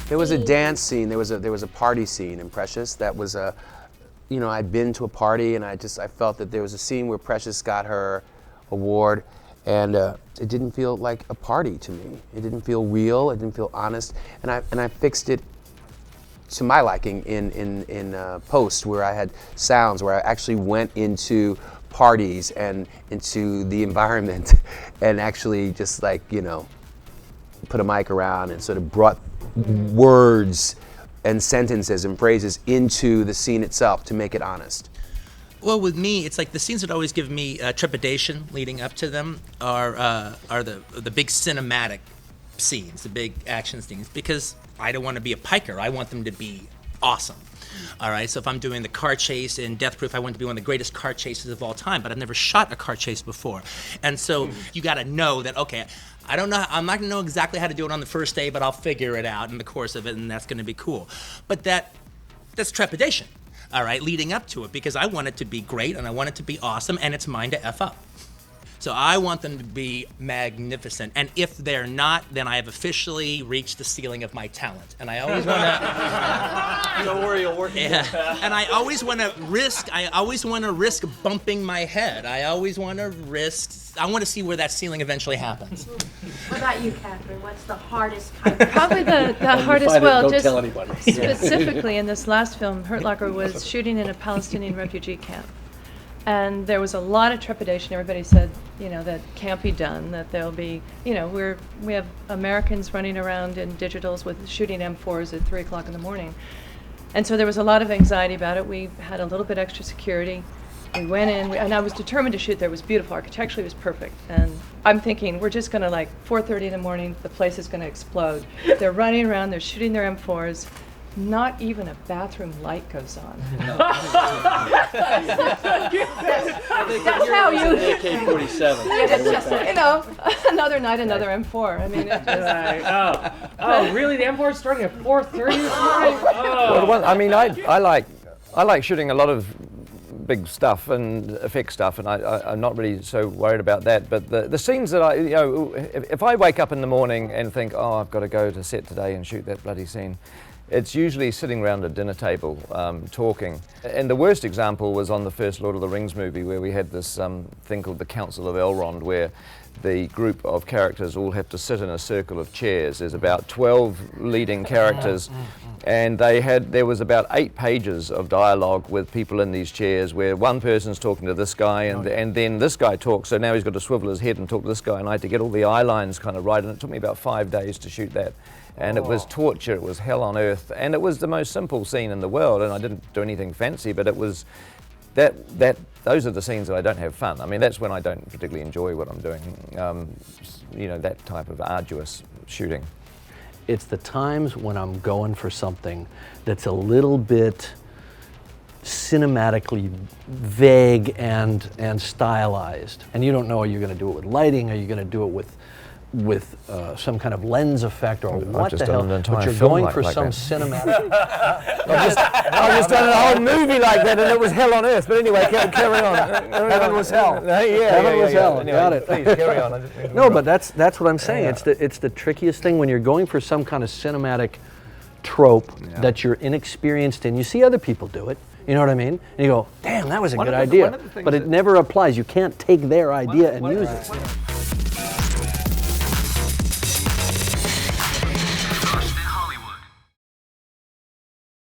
There was a dance scene. There was a party scene in Precious that was a, you know, I'd been to a party and I felt that there was a scene where Precious got her award, and it didn't feel like a party to me. It didn't feel real. It didn't feel honest, and I fixed it to my liking in post, where I had sounds, where I actually went into parties and into the environment and actually just, like, you know, put a mic around and sort of brought words and sentences and phrases into the scene itself to make it honest. Well, with me, it's like the scenes that always give me trepidation leading up to them are the big cinematic scenes, the big action scenes, because I don't want to be a piker. I want them to be awesome. All right, so if I'm doing the car chase in Death Proof, I want it to be one of the greatest car chases of all time, but I've never shot a car chase before. And so you got to know that, okay, I'm not going to know exactly how to do it on the first day, but I'll figure it out in the course of it, and that's going to be cool. But that's trepidation, all right, leading up to it, because I want it to be great, and I want it to be awesome, and it's mine to F up. So I want them to be magnificent, and if they're not, then I have officially reached the ceiling of my talent. And I always want to. Don't worry, you'll work. Yeah. And I always want to risk. Bumping my head. I always want to risk. I want to see where that ceiling eventually happens. What about you, Kathryn? What's the hardest? Probably the hardest. Don't Just tell anybody. specifically in this last film, Hurt Locker was shooting in a Palestinian refugee camp. And there was a lot of trepidation. Everybody said, you know, that can't be done, that there'll be, you know, we have Americans running around in digitals with shooting M4s at 3 o'clock in the morning. And so there was a lot of anxiety about it. We had a little bit extra security. We went in, and I was determined to shoot there. It was beautiful. Architecturally, it was perfect. And I'm thinking, we're just going to, like, 4:30 in the morning, the place is going to explode. They're running around, they're shooting their M4s. Not even a bathroom light goes on. That's how you. AK-47. It's just, you know, another night, another M4. I mean, it just, Oh, really? The M4 is starting at 4:30 this morning? Oh. Well, I mean, I like shooting a lot of big stuff and effect stuff, and I'm not really so worried about that. But the scenes that if I wake up in the morning and think, oh, I've got to go to set today and shoot that bloody scene, it's usually sitting around a dinner table talking. And the worst example was on the first Lord of the Rings movie, where we had this thing called the Council of Elrond, where the group of characters all have to sit in a circle of chairs. There's about 12 leading characters, and there was about 8 pages of dialogue with people in these chairs, where one person's talking to this guy, and then this guy talks, so now he's got to swivel his head and talk to this guy, and I had to get all the eye lines kind of right, and it took me about 5 days to shoot that. And it was torture, it was hell on earth, and it was the most simple scene in the world, and I didn't do anything fancy, but it was those are the scenes that I don't have fun. I mean, that's when I don't particularly enjoy what I'm doing, you know, that type of arduous shooting. It's the times when I'm going for something that's a little bit cinematically vague and stylized, and you don't know, are you going to do it with lighting, are you going to do it with some kind of lens effect, or what the hell? But you're going for some cinematic. I've just done a whole movie like that, and it was hell on earth. But anyway, carry on. Heaven was hell. Heaven was hell. Anyway, Got it. Please carry on. No, but that's what I'm saying. Yeah. It's the trickiest thing when you're going for some kind of cinematic trope that you're inexperienced in. You see other people do it. You know what I mean? And you go, damn, that was a good idea. But it never applies. You can't take their idea and use it.